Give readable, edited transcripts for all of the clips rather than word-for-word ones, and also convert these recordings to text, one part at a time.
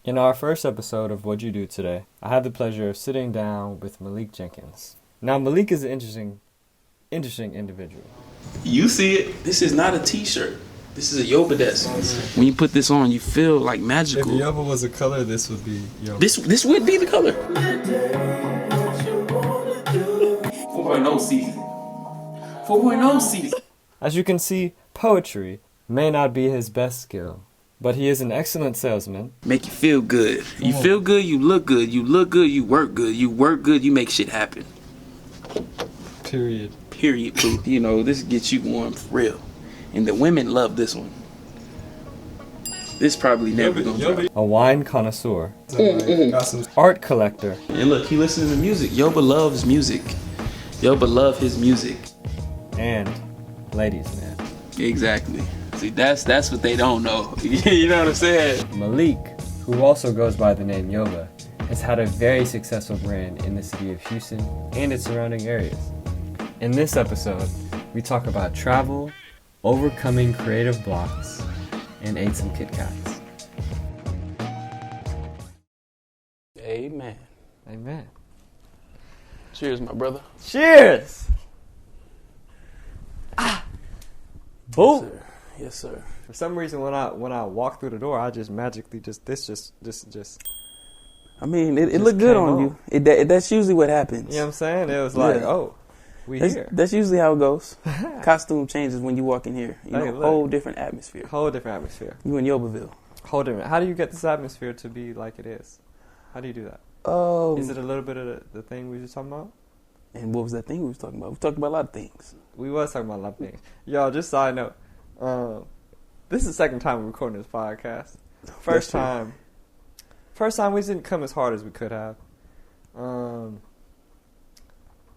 In our first episode of What'd You Do Today, I had the pleasure of sitting down with Malique Jenkins. Now, Malique is an interesting individual. You see it? This is not a t-shirt. This is a YOBA desk. When you put this on, you feel like magical. If YOBA was a color, this would be YOBA. This would be the color. 4.0 season. 4.0 season. As you can see, poetry may not be his best skill, but he is an excellent salesman. Make you feel good. You feel good, you look good. You look good, you work good. You work good, you make shit happen. Period. Period, boo. You know, this gets you warm for real. And the women love this one. This probably never gonna drop. A wine connoisseur. Art collector. And look, he listens to music. YOBA loves music. YOBA love his music. And ladies man. Exactly. See, that's what they don't know. You know what I'm saying? Malique, who also goes by the name YOBA, has had a very successful brand in the city of Houston and its surrounding areas. In this episode, we talk about travel, overcoming creative blocks, and ate some Kit Kats. Amen. Amen. Cheers, my brother. Cheers! Boom! Yes, sir. For some reason, when I walk through the door, I just magically just. I mean, it looked good on you. That's usually what happens. You know what I'm saying? It was like, oh, here. That's usually how it goes. Costume changes when you walk in here. You know, whole different atmosphere. Whole different atmosphere. You in Yogaville. Whole different. How do you get this atmosphere to be like it is? How do you do that? Is it a little bit of the thing we were just talking about? And what was that thing we was talking about? We talked about a lot of things. We was talking about a lot of things. Y'all, just side note. This is the second time we're recording this podcast. First time we didn't come as hard as we could have. And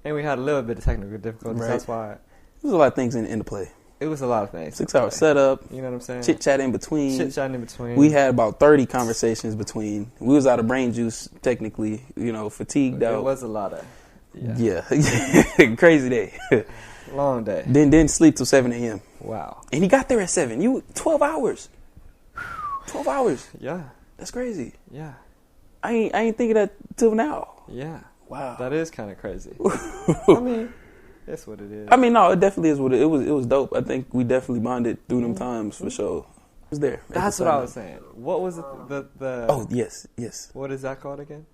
we had a little bit of technical difficulties. Right. That's why. There's a lot of things in the play. It was a lot of things. 6-hour setup. You know what I'm saying? Chit-chat in between. We had about 30 conversations between. We was out of brain juice, technically. You know, fatigued out. It was a lot of. Yeah. Crazy day. Long day. Didn't sleep till 7 a.m. Wow. And he got there at 7. 12 hours. 12 hours. Yeah. That's crazy. Yeah. I ain't thinking that till now. Yeah. Wow. That is kind of crazy. I mean, that's what it is. I mean, no, it definitely is what it was. It was dope. I think we definitely bonded through them times for sure. It was there. That's what I was saying. What was it? The Oh, yes. What is that called again?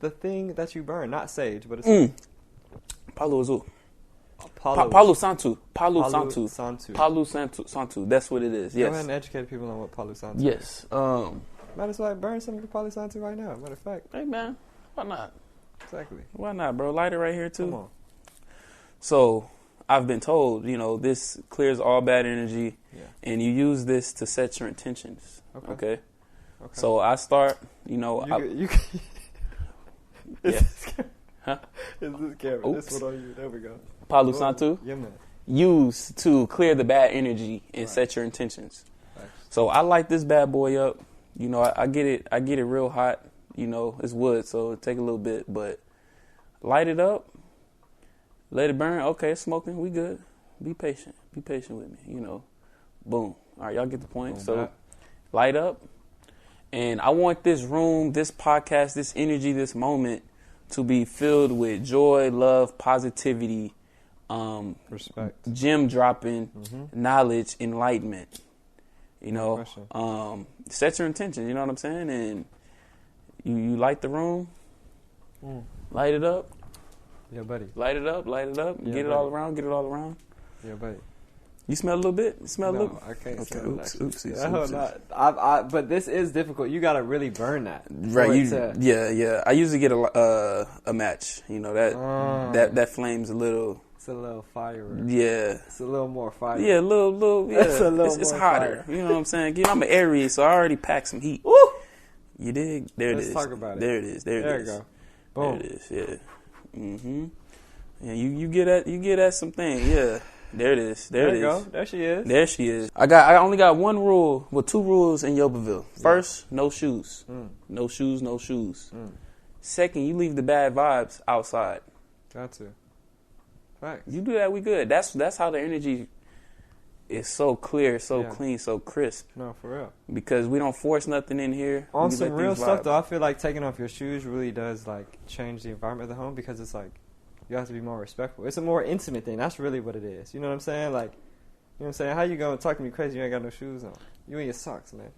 The thing that you burn, not sage, but it's Palo Azul. Palo Santo. That's what it is. Yes. Go ahead and educate people on what Palo Santo is. Yes. Might as well burn some of the Palo Santo right now. Matter of fact. Hey, man. Why not? Exactly. Why not, bro? Light it right here, too. Come on. So, I've been told, this clears all bad energy, and you use this to set your intentions. Okay? So, I start, Huh? Is this camera? Oops. This one on you. There we go. Palo Santo. Yeah, man. Use to clear the bad energy and set your intentions. Right. So I light this bad boy up. I get it real hot. It's wood, so it take a little bit, but light it up. Let it burn. Okay, it's smoking. We good. Be patient. Be patient with me. Boom. All right, y'all get the point. Boom, so light up. And I want this room, this podcast, this energy, this moment to be filled with joy, love, positivity, respect, gem dropping, knowledge, enlightenment. Set your intention. You know what I'm saying? And you light the room, light it up. Yeah, buddy. Light it up. Yeah, Get it all around. Yeah, buddy. You smell a little bit? You smell a little? I can't smell Oops. But this is difficult. You got to really burn that. Right. Yeah. I usually get a match. That flame's a little. It's a little fire. Yeah. It's a little more fire. Yeah, a little. Yeah. It's hotter. Fire. You know what I'm saying? I'm an Aries, so I already packed some heat. Woo! You dig? There it is. Let's talk about it. There it is. There you go. Boom. There it is. Yeah. Yeah. You get at something. Yeah. There it is. There you go. There she is. There she is. I only got one rule, two rules in Yogaville. First, no shoes. No shoes, no shoes. Second, you leave the bad vibes outside. Got to. Right. You do that, we good. That's how the energy is so clear, so clean, so crisp. No, for real. Because we don't force nothing in here. On some real stuff, though, I feel like taking off your shoes really does, like, change the environment of the home because it's, like, you have to be more respectful. It's a more intimate thing. That's really what it is. You know what I'm saying? Like, you know what I'm saying? How you going to talk to me crazy? You ain't got no shoes on. You in your socks, man.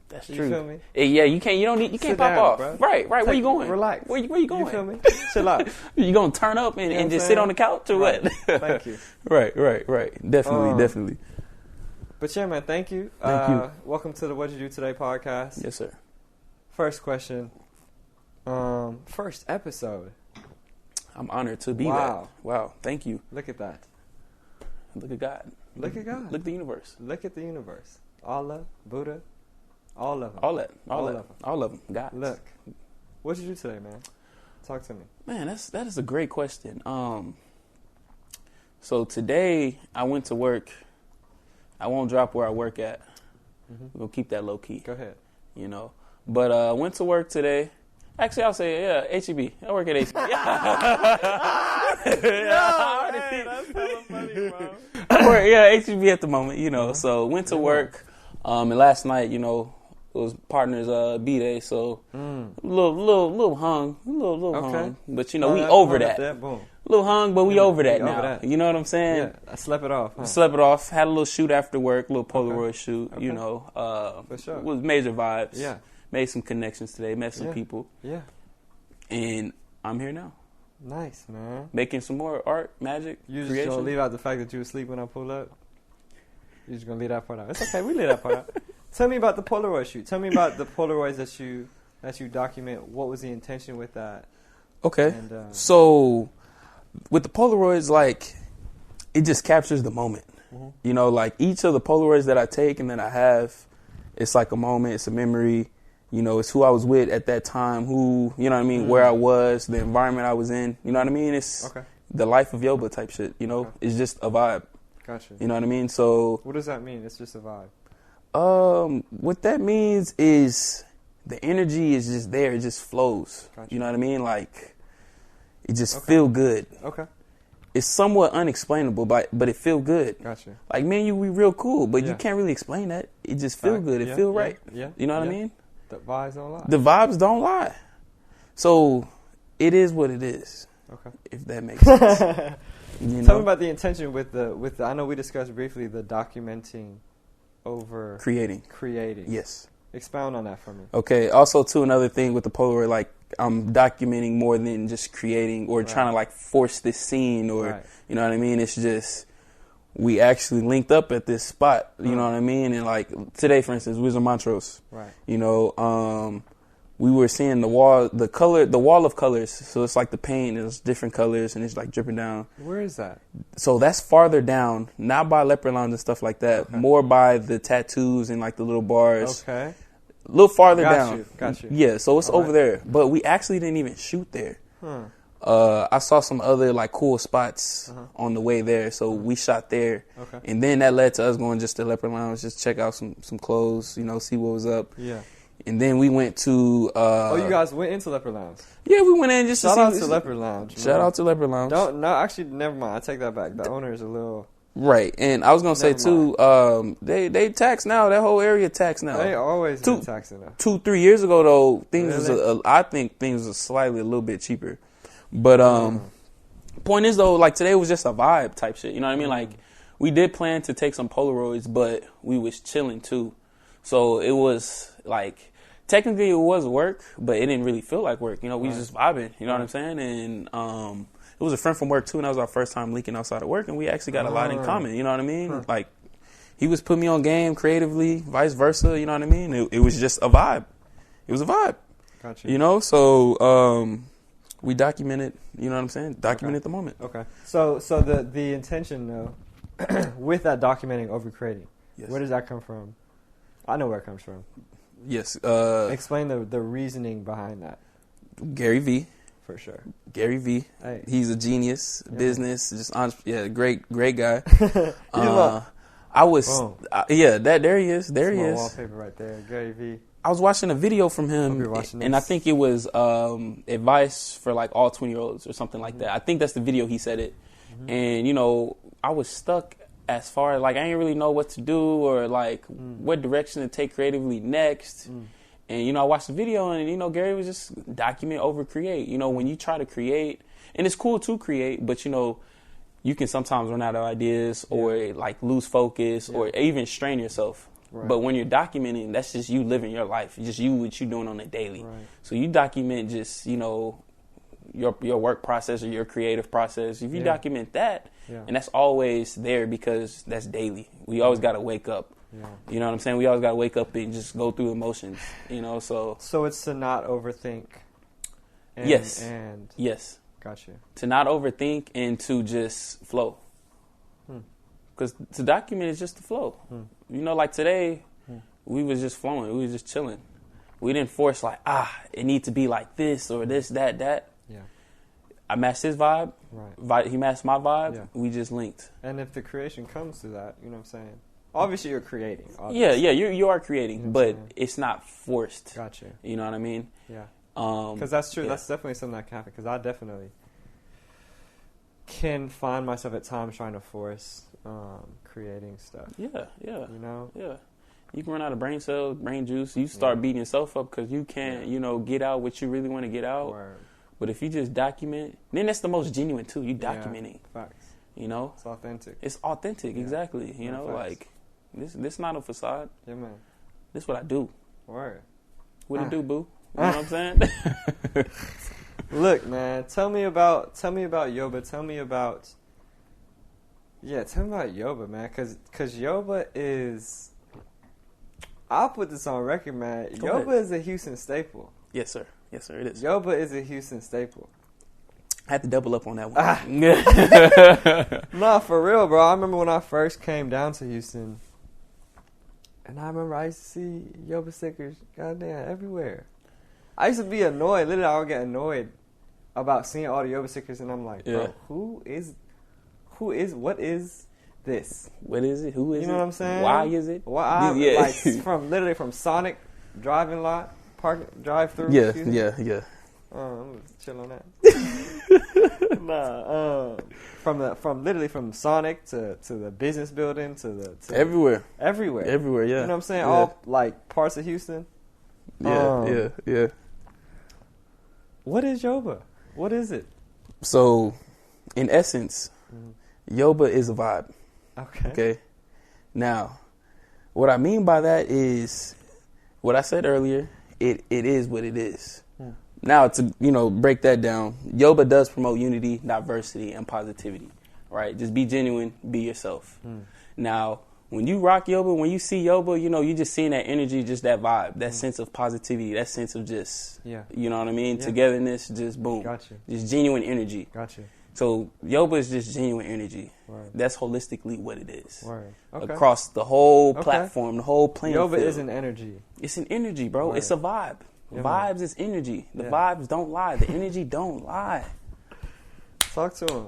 That's you true. You feel me? Yeah, you can't pop off. Bro. Right. Where you going? Relax. Where you going? You feel me? Chill out. You gonna turn up and just sit on the couch or what? Thank you. Right. Definitely. But yeah, man, thank you. Thank you. Welcome to the What You Do Today podcast. Yes, sir. First question. First episode. I'm honored to be that. Wow. Thank you. Look at that. Look at God. Look at God. Look at the universe. Look at the universe. Allah, Buddha, all of them. All of them. God. Look. What did you do today, man? Talk to me. Man, that is a great question. So today I went to work. I won't drop where I work at. Mm-hmm. We'll keep that low key. Go ahead. You know. But I went to work today. Actually, I'll say, HEB. I work at HEB. That's hella funny, bro. I work, HEB at the moment, you know. So went to work. And last night, you know, it was partners B-Day, so a little hung, hung. But, you know, we over that. Boom. A little hung, but we over that now. You know what I'm saying? Yeah, I slept it off. Huh? Slept it off. Had a little shoot after work, a little Polaroid shoot, Okay. you know. For sure. It was major vibes. Yeah. Made some connections today, met some people. Yeah. And I'm here now. Nice, man. Making some more art, magic, You just creation. gonna leave out the fact that you were asleep when I pulled up? You're just gonna leave that part out. It's okay, we leave that part out. Tell me about the Polaroid shoot. Tell me about the Polaroids that you document. What was the intention with that? Okay. And, so with the Polaroids, like, it just captures the moment. Mm-hmm. You know, like each of the Polaroids that I take and that I have, it's like a moment, it's a memory. You know, it's who I was with at that time, who, you know what I mean, where I was, the environment I was in. You know what I mean? It's the life of YOBA type shit, you know? It's just a vibe. Gotcha. You know what I mean? So what does that mean? It's just a vibe. What that means is the energy is just there. It just flows. Gotcha. You know what I mean? Like, it just feel good. Okay. It's somewhat unexplainable, but it feel good. Gotcha. Like, me and you, we real cool, but you can't really explain that. It just feel good. It feel right. Yeah. You know what I mean? The vibes don't lie. The vibes don't lie. So it is what it is. Okay. If that makes sense. You know? Tell me about the intention with the I know we discussed briefly the documenting over creating. Yes. Expound on that for me. Okay. Also, too, another thing with the Polaroid, like, I'm documenting more than just creating or trying to, like, force this scene or, you know what I mean? It's just, we actually linked up at this spot, you know what I mean? And, like, today, for instance, we was in Montrose. Right. You know, we were seeing the wall of colors. So it's like the paint, it's different colors, and it's, like, dripping down. Where is that? So that's farther down, not by leopard lounge and stuff like that, more by the tattoos and, like, the little bars. Okay. A little farther down. Got you. Yeah, so it's over there. But we actually didn't even shoot there. I saw some other, like, cool spots on the way there, so we shot there. Okay. And then that led to us going just to Leopard Lounge, just check out some clothes, you know, see what was up. Yeah. And then we went to... you guys went into Leopard Lounge? Yeah, we went in just to see... Shout out to Leopard Lounge. Shout out to Leopard Lounge. Actually, never mind. I take that back. The owner is a little... Right, and I was gonna say too, they tax now. That whole area tax now. They always been taxing now. 2-3 years ago though, things was I think things was slightly a little bit cheaper. But point is though, like today was just a vibe type shit. You know what I mean? Like we did plan to take some Polaroids, but we was chilling too. So it was like technically it was work, but it didn't really feel like work. You know, we was just vibing. You know what I'm saying? And it was a friend from work too, and that was our first time leaking outside of work, and we actually got a lot in common. You know what I mean? Like, he was putting me on game creatively, vice versa. You know what I mean? It was just a vibe. It was a vibe. Gotcha. You know, so we documented. You know what I'm saying? Documented the moment. Okay. So the intention though, with that documenting over creating, where does that come from? I know where it comes from. Yes. Explain the reasoning behind that. Gary V. For sure. Gary V. Hey. He's a genius, business, just great guy. I was, there he is. There he is. Wallpaper right there, Gary V. I was watching a video from him, and I think it was advice for like all 20-year-olds or something like that. I think that's the video he said it. Mm-hmm. And, you know, I was stuck as far as like I ain't really know what to do or like what direction to take creatively next. And, you know, I watched the video and, you know, Gary was just document over create. You know, when you try to create, and it's cool to create, but, you know, you can sometimes run out of ideas or like lose focus or even strain yourself. Right. But when you're documenting, that's just you living your life. Just you, what you doing on a daily. Right. So you document just, you know, your work process or your creative process. If you document that, and that's always there because that's daily. We always got to wake up. Yeah. You know what I'm saying? We always got to wake up and just go through emotions, you know, so. So it's to not overthink. Yes. Yes. Gotcha. To not overthink and to just flow. Because to document is just to flow. You know, like today, we was just flowing. We was just chilling. We didn't force like, it need to be like this or this, that. Yeah. I matched his vibe. Right. He matched my vibe. Yeah. We just linked. And if the creation comes to that, you know what I'm saying? Obviously, you're creating. Obviously. Yeah, you are creating, you know but it's not forced. Gotcha. You know what I mean? Yeah. Because that's true. Yeah. That's definitely something that can happen. Because I definitely can find myself at times trying to force creating stuff. Yeah. You know? Yeah. You can run out of brain cells, brain juice. You start beating yourself up because you can't, you know, get out what you really want to get out. Word. But if you just document, then that's the most genuine too. You documenting. Facts. You know? It's authentic. It's authentic, exactly. You know, facts. Like, this not a facade. Yeah, man. This what I do. Word. What it do, boo? You know what I'm saying? Look, man. Tell me about YOBA. Tell me about YOBA, man. Cause YOBA is. I'll put this on record, man. YOBA is a Houston staple. Yes, sir. Yes, sir. It is. YOBA is a Houston staple. I had to double up on that one. Nah, for real, bro. I remember when I first came down to Houston, and I remember I used to see YOBA stickers, goddamn, everywhere. I used to be annoyed. Literally, I would get annoyed about seeing all the YOBA stickers, and I'm like, bro, what is this? What is it? Who is it? You know what I'm saying? Why is it? Why? Like, from Sonic drive-in lot, drive-through. Yeah. I'm chill on that. From Sonic to the business building to everywhere. Yeah. You know what I'm saying? All like parts of Houston. Yeah. What is YOBA? What is it? So, in essence, YOBA is a vibe. Okay. Now, what I mean by that is what I said earlier. It is what it is. Now, to break that down, YOBA does promote unity, diversity, and positivity, right? Just be genuine, be yourself. Now, when you rock YOBA, when you see YOBA, you just seeing that energy, just that vibe, that sense of positivity, that sense of just, you know what I mean? Yeah. Togetherness, just boom. Gotcha. Just genuine energy. Gotcha. So YOBA is just genuine energy. Word. That's holistically what it is. Word. Okay. Across the whole platform, the whole playing YOBA field. is an energy. It's an energy, bro. Word. It's a vibe. Yeah, vibes is energy. The vibes don't lie. The energy don't lie. Talk to him.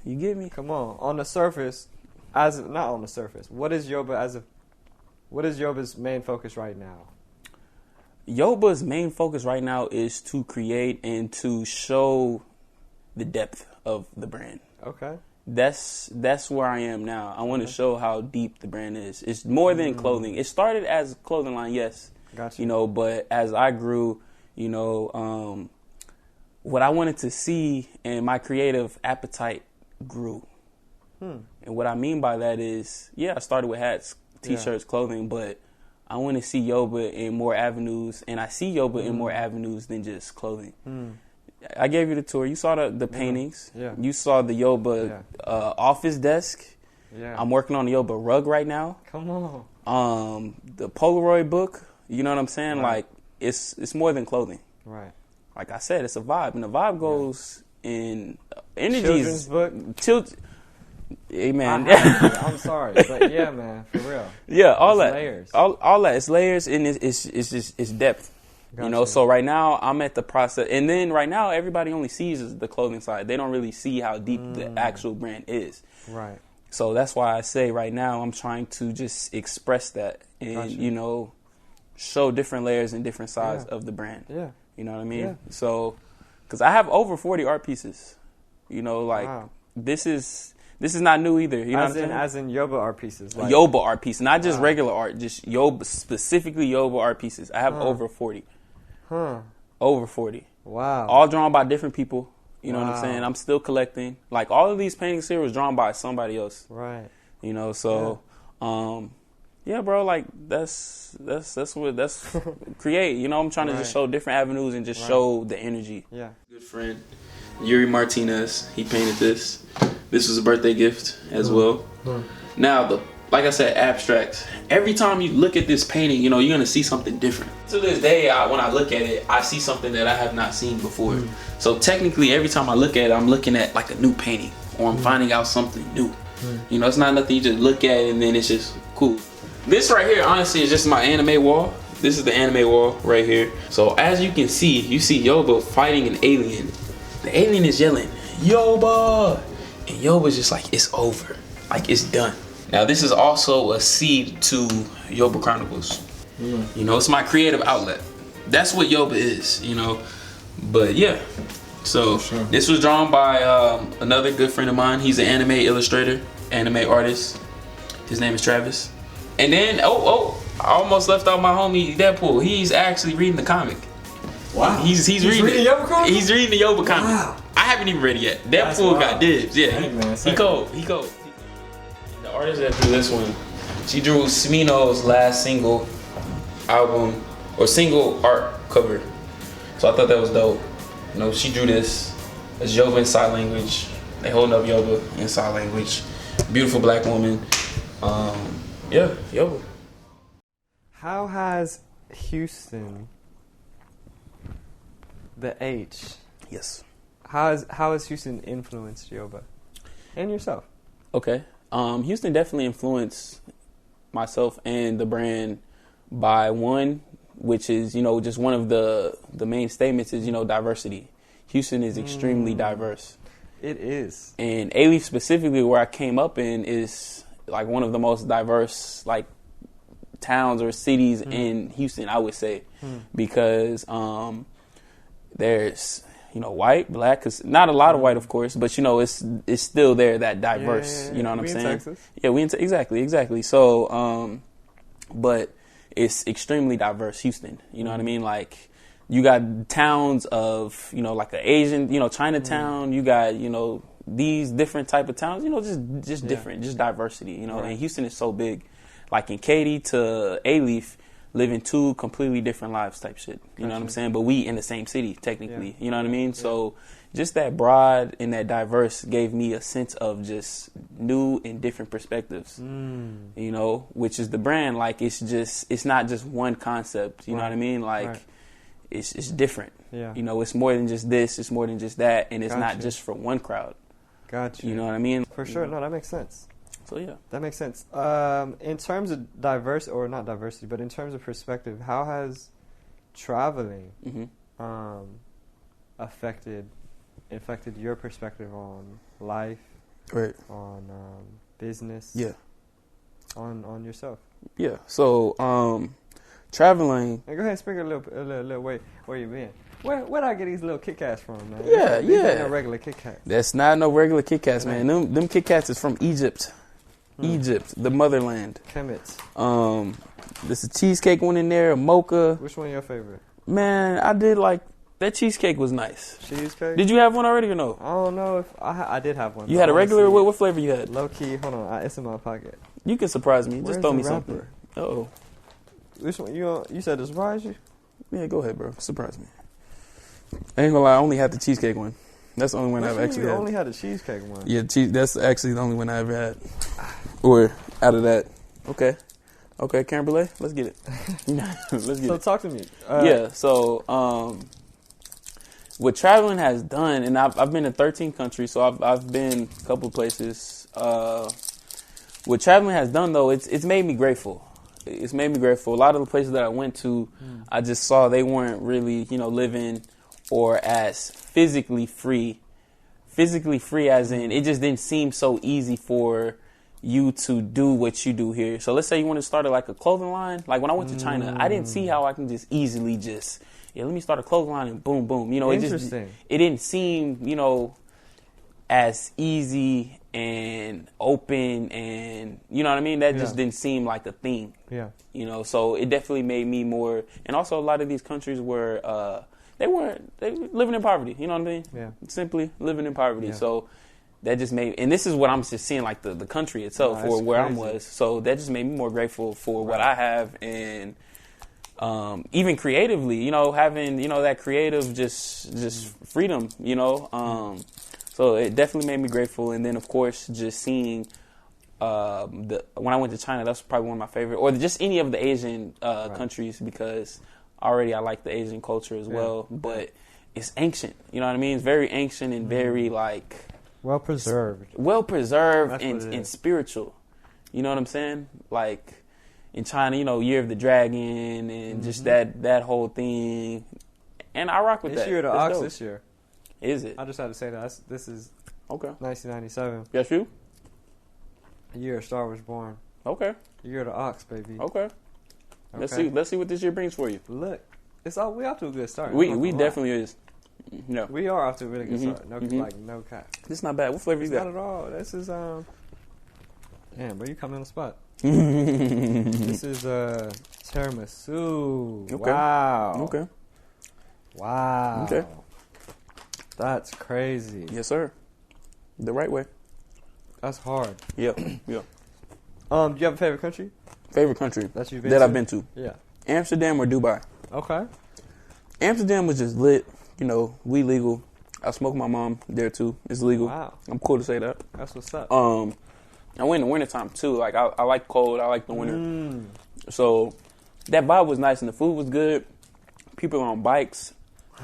You get me? Come on. On the surface, not on the surface. What is YOBA's main focus right now? YOBA's main focus right now is to create and to show the depth of the brand. Okay. That's where I am now. I want to show how deep the brand is. It's more than clothing. It started as a clothing line, yes. Gotcha. But as I grew, what I wanted to see and my creative appetite grew. And what I mean by that is, I started with hats, T-shirts, clothing, but I want to see YOBA in more avenues, and I see YOBA in more avenues than just clothing. I gave you the tour. You saw the paintings. Yeah. You saw the YOBA office desk. Yeah. I'm working on the YOBA rug right now. Come on. The Polaroid book. You know what I'm saying? Right. Like, it's more than clothing. Right. Like I said, it's a vibe. And the vibe goes in Children's energies. book? Hey, man. I'm sorry. But yeah, man. For real. Yeah, all it's that. Layers. All that. It's layers and it's depth. Gotcha. So right now I'm at the process. And then right now everybody only sees the clothing side. They don't really see how deep the actual brand is. Right. So that's why I say right now I'm trying to just express that and, show different layers and different sides of the brand. Yeah. You know what I mean? Yeah. So, because I have over 40 art pieces. Wow. This is This is not new either. You know what I'm saying? As in YOBA art pieces. Like, YOBA art pieces, not just regular art, just YOBA, specifically YOBA art pieces. I have over 40. Over 40. Wow. All drawn by different people. You know what I'm saying? I'm still collecting. Like, all of these paintings here was drawn by somebody else. Right. You know, so, yeah, bro, like, that's create. You know, I'm trying to just show different avenues and just show the energy. Yeah. Good friend, Yuri Martinez, he painted this. This was a birthday gift as well. Now, like I said, abstract. Every time you look at this painting, you know, you're going to see something different. To this day, when I look at it, I see something that I have not seen before. So technically, every time I look at it, I'm looking at like a new painting, or I'm finding out something new. You know, it's not nothing you just look at and then it's just cool. This right here, honestly, is just my anime wall. This is the anime wall right here. So as you can see, you see Yoba fighting an alien. The alien is yelling, Yoba! And Yoba's just like, it's over. Like, it's done. Now, this is also a seed to Yoba Chronicles. You know, it's my creative outlet. That's what Yoba is, you know. But yeah, so this was drawn by another good friend of mine. He's an anime illustrator, anime artist. His name is Travis. And then, I almost left out my homie Deadpool. He's actually reading the comic. Wow. He's reading it. Yoba comic? He's reading the Yoba comic. Wow. I haven't even read it yet. Deadpool got dibs. Yeah, he cold. He cold. The artist that drew this one, she drew Smino's last single album or single art cover. So I thought that was dope. You know, she drew this as Yoba in sign language. They holding up Yoba in sign language. Beautiful black woman. Yeah, Yoba. How has Houston, the H? Yes. How has Houston influenced Yoba and yourself? Okay. Houston definitely influenced myself and the brand by one, which is, you know, just one of the main statements is, you know, diversity. Houston is extremely diverse. It is. And A-Leaf specifically, where I came up in, is like one of the most diverse like towns or cities in Houston, I would say, because there's, you know, white, black, cause not a lot of white, of course, but you know, it's still there, that diverse. You know what I'm saying? Texas. Yeah, exactly. So, but it's extremely diverse, Houston. You know what I mean? Like, you got towns of, you know, like an Asian, you know, Chinatown. You got, you know, these different type of towns. You know, just different, just diversity. You know, and Houston is so big. Like in Katy to A-Leaf, living two completely different lives type shit. You know what I'm saying? But we in the same city, technically. You know what I mean? So just that broad and that diverse gave me a sense of just new and different perspectives. You know, which is the brand. Like, it's not just one concept. You know what I mean? Like, it's different. You know, it's more than just this. It's more than just that. And it's not just for one crowd. Gotcha. You know what I mean? For sure. No, that makes sense. So yeah, that makes sense. In terms of not diversity, but in terms of perspective, how has traveling affected your perspective on life, on business, on yourself? Yeah. So traveling. Hey, go ahead and speak a little way where you been. Where'd I get these little Kit Kats from, man? These ain't no regular Kit Kats. That's not no regular Kit Kats, man. Them Kit Kats is from Egypt. Egypt, the motherland. Kemet. There's a cheesecake one in there, a mocha. Which one your favorite? Man, I did like that cheesecake was nice. Cheesecake? Did you have one already or no? I don't know if I did have one. You had a regular? What flavor you had? Low key. Hold on, it's in my pocket. You can surprise me. Just throw me something. Uh-oh. Which one? You said to surprise you? Yeah, go ahead, bro. Surprise me. I ain't gonna lie, I only had the cheesecake one. That's the only one I've actually had. You only had the cheesecake one? Yeah, that's actually the only one I ever had. Or out of that. Okay, creme brulee, let's get it. Let's get it. So talk to me. So what traveling has done, and I've been in 13 countries, so I've been a couple places. What traveling has done, though, it's made me grateful. It's made me grateful. A lot of the places that I went to, I just saw they weren't really, you know, living or as physically free. Physically free as in, it just didn't seem so easy for you to do what you do here. So let's say you want to start like a clothing line. Like when I went to China, I didn't see how I can just easily let me start a clothing line and boom, boom. You know, it didn't seem, you know, as easy and open, and you know what I mean? That just didn't seem like a thing. Yeah. You know, so it definitely made me more, and also a lot of these countries were, they were living in poverty, you know what I mean? Yeah. Simply living in poverty. Yeah. So that just made, and this is what I'm just seeing, like the country itself, or where I was. So that just made me more grateful for what I have, and even creatively, you know, having, you know, that creative just freedom, you know. So it definitely made me grateful. And then, of course, just seeing when I went to China, that's probably one of my favorite, or just any of the Asian countries, because already I like the Asian culture as well. But it's ancient, you know what I mean? It's very ancient and very like well preserved and spiritual. You know what I'm saying? Like in China, you know, Year of the Dragon and just that whole thing. And I rock with that. It's Year of the Ox this year. Is it? I just had to say that. This is okay. 1997. Yes, you? The year Star was born. Okay. The Year of the Ox, baby. Okay. Let's see what this year brings for you. Look, we off to a good start. We definitely is. No. We are off to a really good start. No cap. This is not bad. What flavor you got? Not at all. This is damn, bro, you coming on the spot. This is tiramisu. Okay. Wow. Okay. Wow. Okay. That's crazy. Yes, sir. The right way. That's hard. Yeah. Yeah. Do you have a favorite country? Favorite country that you've been to? I've been to? Yeah. Amsterdam or Dubai. Okay. Amsterdam was just lit. You know, we legal. I smoked my mom there too. It's legal. Wow. I'm cool to say that. That's what's up. I went in the wintertime too. Like I like cold. I like the winter. So that vibe was nice and the food was good. People on bikes.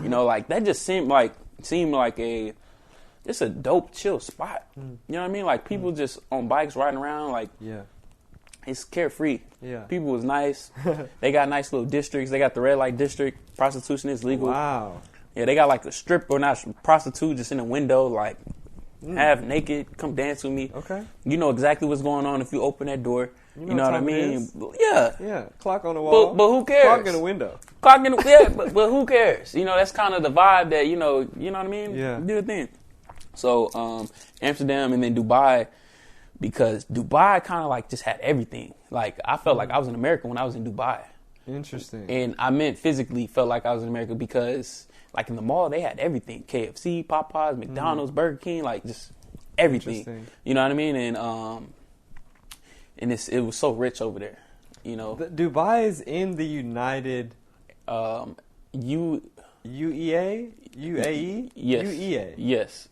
You know, like that just seemed like it's a dope, chill spot. You know what I mean? Like people just on bikes riding around. Like it's carefree. Yeah, people was nice. They got nice little districts. They got the red light district. Prostitution is legal. Wow. Yeah, they got like a strip or not prostitute just in the window, like half naked. Come dance with me. Okay. You know exactly what's going on if you open that door. You know what I mean? Yeah. Yeah. Clock on the wall. But who cares? Clock in the window. But who cares? You know, that's kind of the vibe that, you know what I mean? Yeah. Do the thing. So, Amsterdam and then Dubai, because Dubai kind of like just had everything. Like, I felt like I was in America when I was in Dubai. Interesting. And I meant physically felt like I was in America because, like, in the mall, they had everything. KFC, Popeyes, McDonald's, Burger King, like, just everything. You know what I mean? And it was so rich over there, you know. Dubai is in the United... UEA? UAE? Yes. UEA? Yes.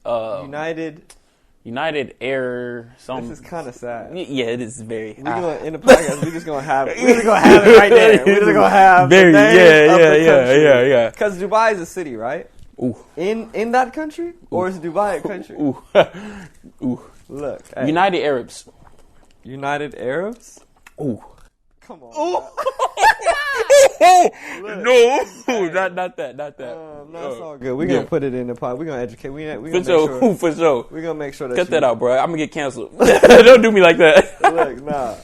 United Air. This is kind of sad. Yeah, it is very. We're gonna in the podcast. We're just gonna have it right there. We're just gonna have very. The name of the country. Yeah. Because Dubai is a city, right? Ooh. In that country, or is Dubai a country? Ooh. Look. Hey. United Arabs. United Arabs. Ooh. Come on. No, not that. That's all good. We're gonna put it in the pod. We're gonna educate. We gonna for sure. We're gonna make sure that cut that out, bro. I'm gonna get canceled. Don't do me like that. Look, nah.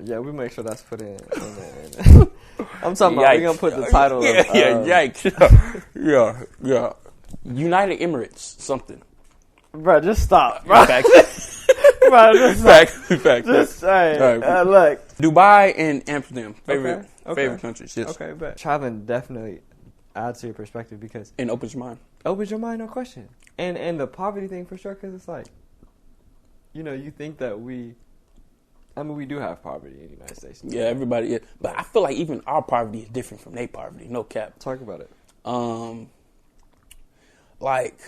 Yeah, we make sure that's put in. I'm talking about. We're gonna put the title. Yikes. Yeah. United Emirates, something. Bro, just stop. Bro. Bro, just Fact. Just say. Right. Look. Dubai and Amsterdam, favorite countries. Yes. Okay, but traveling definitely adds to your perspective because and opens your mind. Opens your mind, no question. And the poverty thing for sure, because it's like, you know, you think that we do have poverty in the United States. Yeah, everybody. Yeah. But I feel like even our poverty is different from their poverty. No cap. Talk about it. Like,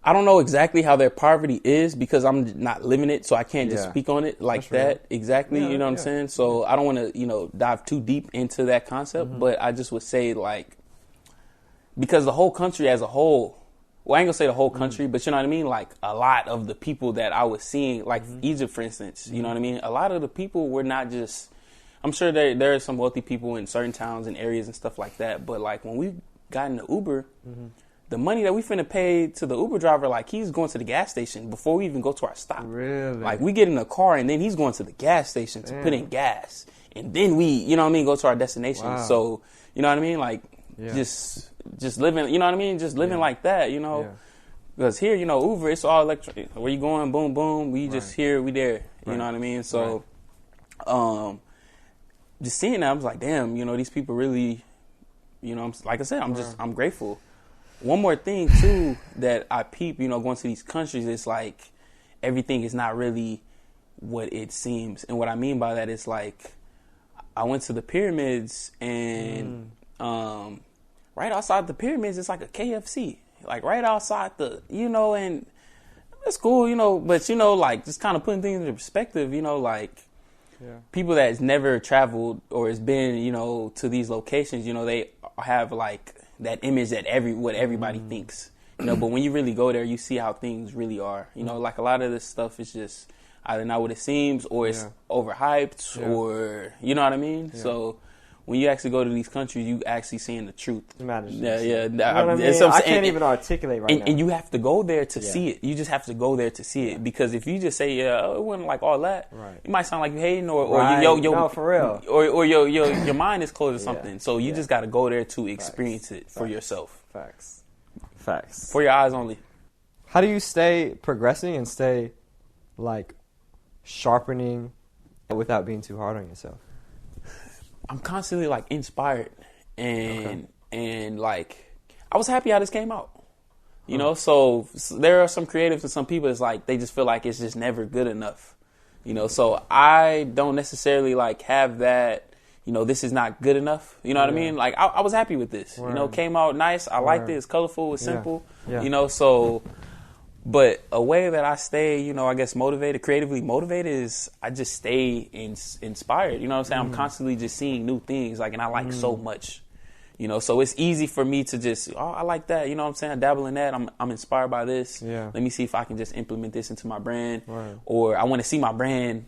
I don't know exactly how their poverty is because I'm not living it, so I can't just speak on it like that exactly. You know what I'm saying? So I don't want to, dive too deep into that concept, but I just would say, like, because the whole country as a whole, well, I ain't gonna say the whole country, but you know what I mean? Like, a lot of the people that I was seeing, like Egypt, for instance, you know what I mean? A lot of the people were not just, I'm sure there are some wealthy people in certain towns and areas and stuff like that, but like when we got in the Uber, the money that we finna pay to the Uber driver, like he's going to the gas station before we even go to our stop. Really? Like we get in a car and then he's going to the gas station to put in gas. And then we, you know what I mean, go to our destination. Wow. So, you know what I mean? Like just living, you know what I mean? Just living like that, you know? Because here, Uber, it's all electronic. Where you going? Boom, boom. We just here, we there. You know what I mean? So, just seeing that, I was like, damn, these people really, like I said, I'm grateful. One more thing too that I peep, going to these countries, it's like everything is not really what it seems. And what I mean by that is like, I went to the pyramids and right outside the pyramids, it's like a KFC. Like right outside and it's cool, but like just kind of putting things into perspective, people that's never traveled or has been, to these locations, they have like that image that what everybody thinks, but when you really go there, you see how things really are, like a lot of this stuff is just either not what it seems or it's overhyped or, you know what I mean? Yeah. So when you actually go to these countries, you actually seeing the truth. I can't even articulate now. And you have to go there to see it. You just have to go there to see it. Because if you just say, it wasn't like all that, it might sound like you're hating or no, for real. Or your mind is closed or something. So you just got to go there to experience it for yourself. Facts. For your eyes only. How do you stay progressing and stay, like, sharpening without being too hard on yourself? I'm constantly like inspired and like I was happy how this came out, so there are some creatives and some people it's like they just feel like it's just never good enough, so I don't necessarily like have that, this is not good enough, what I mean? Like I was happy with this, came out nice. I liked it. It's colorful. It's simple, so. But a way that I stay, I guess creatively motivated is I just stay inspired. You know what I'm saying? I'm constantly just seeing new things, and I like so much, so it's easy for me to just, I like that. You know what I'm saying? I dabble in that. I'm inspired by this. Yeah. Let me see if I can just implement this into my brand, or I want to see my brand,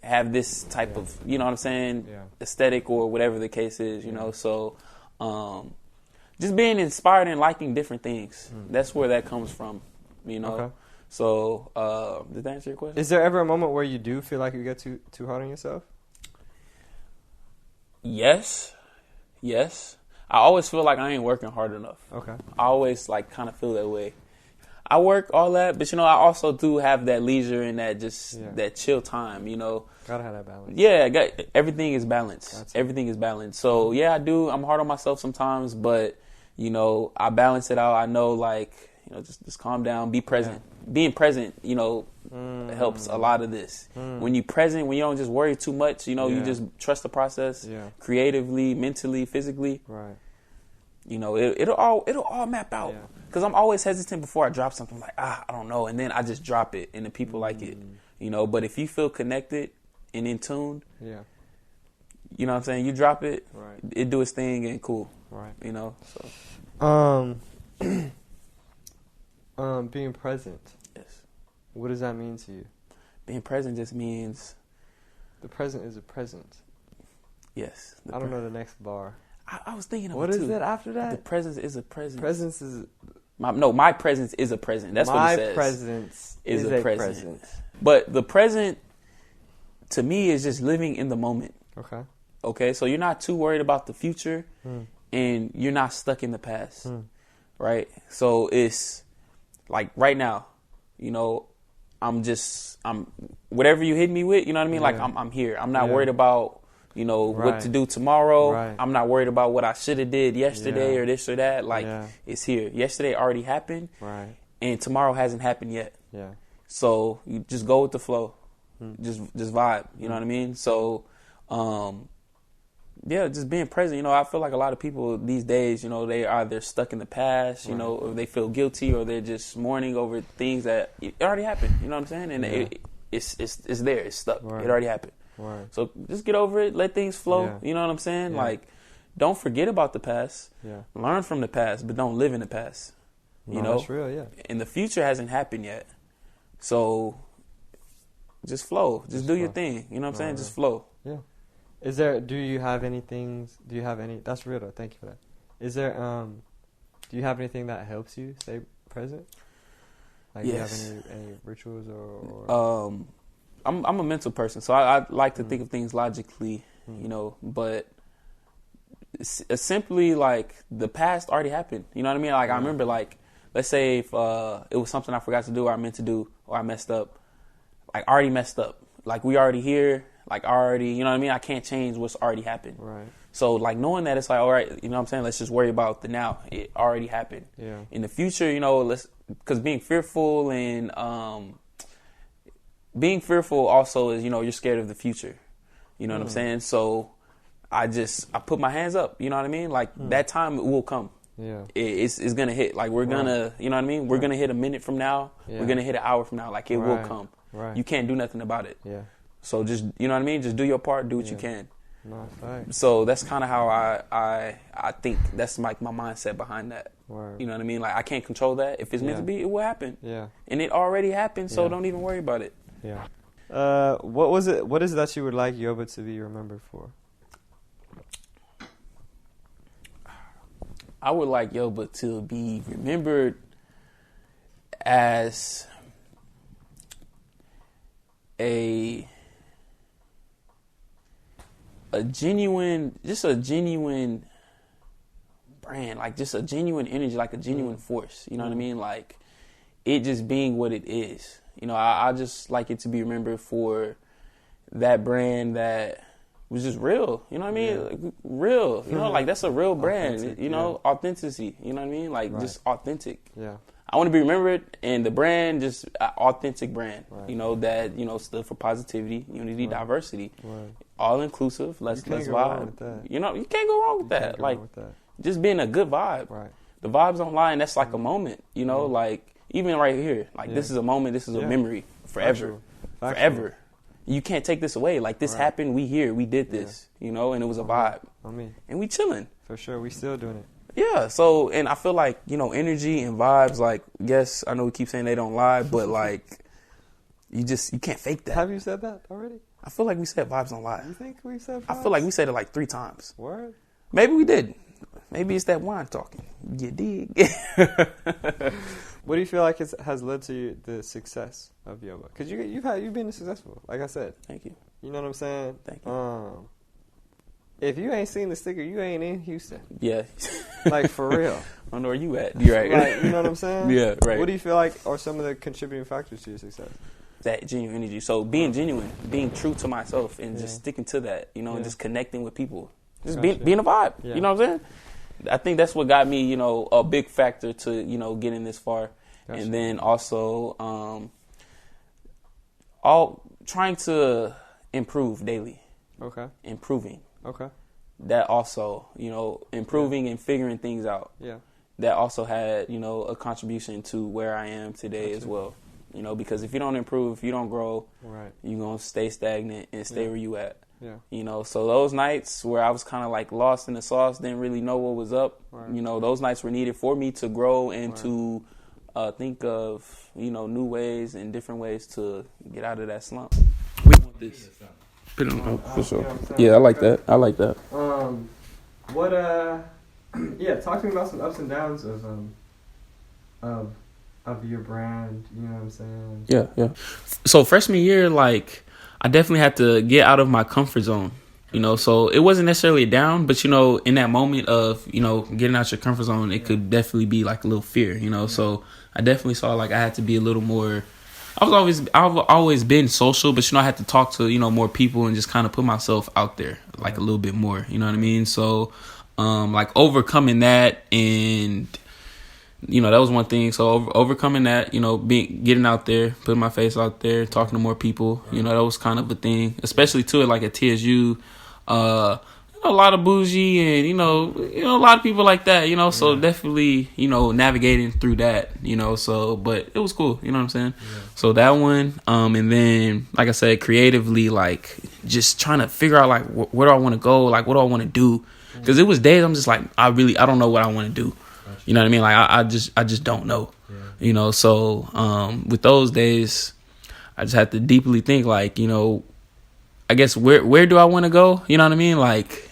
have this type of, you know what I'm saying? Yeah. Aesthetic or whatever the case is, so, just being inspired and liking different things. That's where that comes from. Okay. So, did that answer your question? Is there ever a moment where you do feel like you get too hard on yourself? Yes. I always feel like I ain't working hard enough. Okay. I always kind of feel that way. I work all that, but I also do have that leisure and that that chill time. Gotta have that balance. Yeah, everything is balanced. Everything is balanced. So I do. I'm hard on myself sometimes, but I balance it out. I know just calm down, be present. Yeah. Being present, helps a lot of this. When you're present, when you don't just worry too much, you just trust the process creatively, mentally, physically. Right. It'll all map out. Because I'm always hesitant before I drop something like, I don't know. And then I just drop it and the people like it, But if you feel connected and in tune, you know what I'm saying? You drop it, it do its thing and cool. Right. So. Being present. Yes. What does that mean to you? Being present just means... The present is a present. Yes. I don't know the next bar. I was thinking of what it too. What is it after that? The presence is a present. Presence is... My presence is a present. That's what it says. My presence is a present. But the present, to me, is just living in the moment. Okay, so you're not too worried about the future, and you're not stuck in the past, right? So it's... Like right now, I'm whatever you hit me with, you know what I mean? Like I'm here. I'm not worried about, what to do tomorrow. Right. I'm not worried about what I should have did yesterday or this or that. Like it's here. Yesterday already happened. Right. And tomorrow hasn't happened yet. Yeah. So you just go with the flow. Just vibe. You know what I mean? So, just being present. I feel like a lot of people these days, they are either stuck in the past, or they feel guilty, or they're just mourning over things that it already happened. You know what I'm saying? And it's there. It's stuck. Right. It already happened. Right. So just get over it. Let things flow. Yeah. You know what I'm saying? Yeah. Like, don't forget about the past. Yeah. Learn from the past, but don't live in the past. You know? That's real, yeah. And the future hasn't happened yet. So just flow. Just do your thing. You know what I'm saying? Just flow. Yeah. Do you have any, that's real though, thank you for that. Do you have anything that helps you stay present? Like, yes. Do you have any rituals or? I'm a mental person, so I like to think of things logically, but it's simply like the past already happened. You know what I mean? Like I remember like let's say if it was something I forgot to do or I meant to do or I messed up, like already messed up. Like we already here, like already, you know what I mean? I can't change what's already happened. Right. So like knowing that, it's like, all right, you know what I'm saying? Let's just worry about the now. It already happened. Yeah. In the future, you know, because being fearful and being fearful also is, you know, you're scared of the future. You know what I'm saying? So I put my hands up, you know what I mean? Like that time will come. Yeah. It's going to hit. Like we're going to, you know what I mean? We're going to hit a minute from now. Yeah. We're going to hit an hour from now. Like it will come. Right. You can't do nothing about it. Yeah. So just, you know what I mean? Just do your part, do what you can. No, thanks. So that's kind of how I think that's like my mindset behind that. Word. You know what I mean? Like I can't control that. If it's meant to be, it will happen. Yeah. And it already happened, so don't even worry about it. Yeah. What is it that you would like YOBA to be remembered for? I would like YOBA to be remembered as a genuine brand, like just a genuine energy, like a genuine force. You know what I mean? Like it just being what it is. You know, I just like it to be remembered for that brand that was just real. You know what I mean? Like, real. You know, like that's a real brand. Authentic, you know, authenticity. You know what I mean? Like just authentic. Yeah. I want to be remembered, and the brand, just an authentic brand, Right. you know, that, you know, stood for positivity, unity, diversity, Right. all inclusive. Let's go wrong with vibe. that. You know, you can't go wrong with that. Like, just being a good vibe. Right. The vibes online, that's like a moment, you know, like even right here, like this is a moment, this is a memory forever, forever. You can't take this away. Like this happened, we here, we did this, you know, and it was a vibe. I mean, and we chilling. For sure, we still doing it. Yeah, so, and I feel like, you know, energy and vibes, like, yes, I know we keep saying they don't lie, but, like, you can't fake that. Have you said that already? I feel like we said vibes don't lie. You think we said vibes? I feel like we said it like 3 times. Word? Maybe we did. Maybe it's that wine talking. You dig? What do you feel like has led to the success of YOBA? Because you've been successful, like I said. Thank you. You know what I'm saying? Thank you. If you ain't seen the sticker, you ain't in Houston. Yeah. Like, for real. I don't know where you at. You're right. Like, you know what I'm saying? Yeah, right. What do you feel like are some of the contributing factors to your success? That genuine energy. So being genuine, being true to myself, and just sticking to that, you know, and just connecting with people. Just being a vibe. Yeah. You know what I'm saying? I think that's what got me, you know, a big factor to, you know, getting this far. Gotcha. And then also all trying to improve daily. Okay. Improving. Okay. That also, you know, improving and figuring things out. Yeah. That also had, you know, a contribution to where I am today as well. You know, because if you don't improve, if you don't grow, you're going to stay stagnant and stay where you at. Yeah. You know, so those nights where I was kind of like lost in the sauce, didn't really know what was up, you know, those nights were needed for me to grow and to think of, you know, new ways and different ways to get out of that slump. We want this. Put it on, for sure. Yeah, I like that. I like that. Talk to me about some ups and downs of your brand, you know what I'm saying? Yeah. So freshman year, like, I definitely had to get out of my comfort zone, you know, so it wasn't necessarily a down, but, you know, in that moment of, you know, getting out your comfort zone, it could definitely be like a little fear, you know, so I definitely saw like I had to be a little more, I've always been social, but, you know, I had to talk to, you know, more people and just kind of put myself out there like a little bit more, you know what I mean? So, like overcoming that, and, you know, that was one thing. So overcoming that, you know, getting out there, putting my face out there, talking to more people, you know, that was kind of a thing, especially to it like at TSU, a lot of bougie and, you know, a lot of people like that, you know, so definitely, you know, navigating through that, you know, so, but it was cool, you know what I'm saying? Yeah. So that one, and then, like I said, creatively, like, just trying to figure out, like, where do I want to go? Like, what do I want to do? Because it was days I'm just like, I don't know what I want to do. You know what I mean? Like, I just don't know, you know, so, with those days, I just had to deeply think, like, you know, I guess where do I want to go? You know what I mean? Like,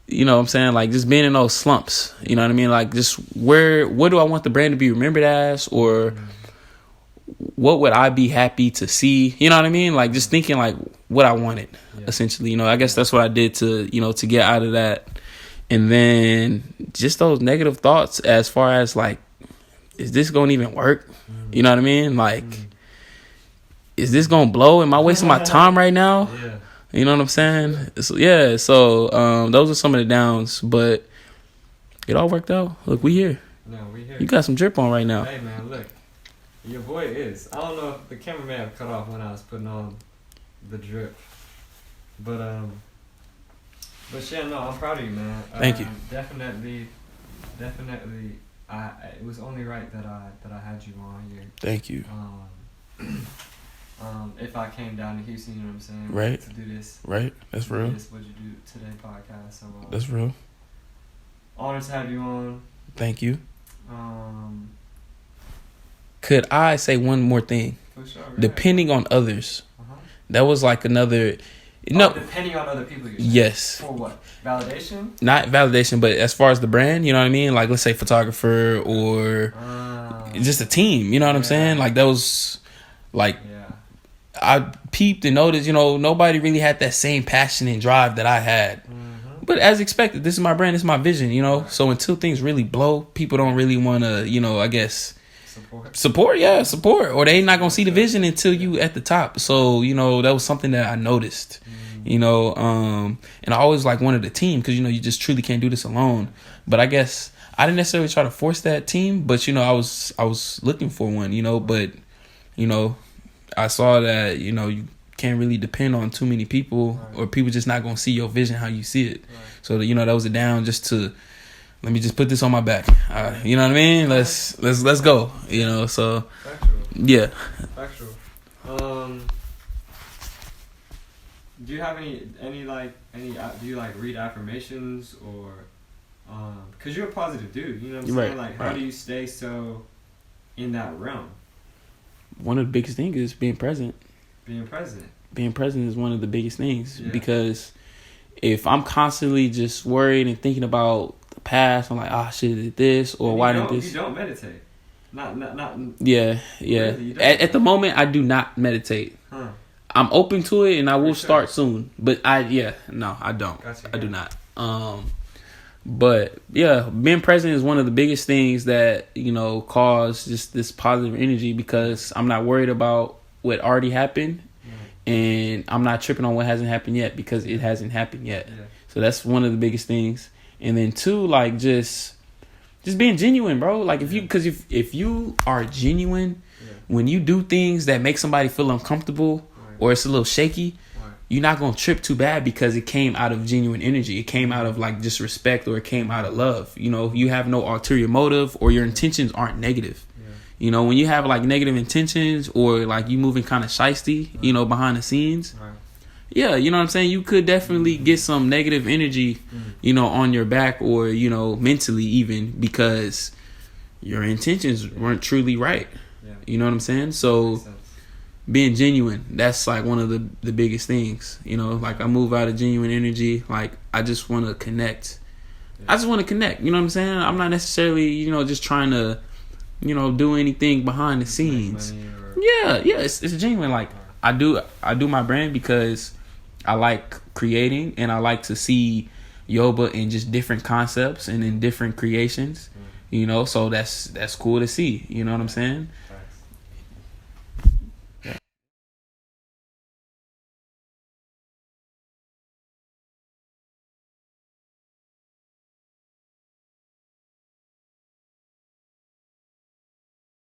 you know what I'm saying? Like, just being in those slumps, you know what I mean? Like, just what do I want the brand to be remembered as, or what would I be happy to see? You know what I mean? Like, just thinking like what I wanted, essentially, you know, I guess that's what I did to get out of that. And then just those negative thoughts as far as like is this gonna even work? You know what I mean? Like, is this gonna blow? Am I wasting my time right now? Yeah. You know what I'm saying? So those are some of the downs, but it all worked out. Look, we here. No, we here. You got some drip on right now. Hey man, look, your boy is. I don't know if the camera may have cut off when I was putting on the drip, but yeah, no, I'm proud of you, man. Thank you. Definitely. It was only right that I had you on here. Thank you. If I came down to Houston, you know what I'm saying? Right. To do this. Right. That's real. This What You Do Today podcast. So, that's real. Honored to have you on. Thank you. Could I say one more thing? For sure. Depending on others, that was like another. Depending on other people. Yes. For what? Validation? Not validation, but as far as the brand, you know what I mean? Like, let's say photographer or just a team. You know what I'm saying? Like, that was like. I peeped and noticed, nobody really had that same passion and drive that I had. But as expected, this is my brand, this is my vision, So until things really blow, people don't really want to, I guess... Support. Or they ain't not going to see the vision until you at the top. So, that was something that I noticed, and I always wanted a team because, you just truly can't do this alone. But I guess I didn't necessarily try to force that team, but, I was looking for one, but, I saw that, you can't really depend on too many people or people just not going to see your vision how you see it. So, that was a down just to, let me just put this on my back. You know what I mean? Let's go, so. Factual. Yeah. Factual. Do you have any do you read affirmations or, cause you're a positive dude, you know what I'm saying? Like, how do you stay so in that realm? One of the biggest things is being present. Being present. Being present is one of the biggest things because if I'm constantly just worried and thinking about the past, I'm like, I should have did this or why didn't this? You don't meditate. Not. Yeah. Really, at the moment, I do not meditate. Huh. I'm open to it and I will start soon, but I don't. Gotcha, I do not. But yeah, being present is one of the biggest things that, cause just this positive energy because I'm not worried about what already happened and I'm not tripping on what hasn't happened yet because it hasn't happened yet. Yeah. So that's one of the biggest things. And then two, just being genuine, bro. Like if you are genuine, when you do things that make somebody feel uncomfortable or it's a little shaky, you're not going to trip too bad because it came out of genuine energy. It came out of just respect or it came out of love. You have no ulterior motive or your intentions aren't negative. Yeah. When you have negative intentions or you moving kind of shiesty, behind the scenes. Right. Yeah, you know what I'm saying? You could definitely get some negative energy, on your back or, mentally even because your intentions weren't truly right. Yeah. You know what I'm saying? So being genuine, that's one of the biggest things, I move out of genuine energy. I just want to connect. I just want to connect, you know what I'm saying? I'm not necessarily, just trying to, do anything behind the scenes. It's genuine. I do my brand because I like creating and I like to see YOBA in just different concepts and in different creations, so that's cool to see, you know what I'm saying?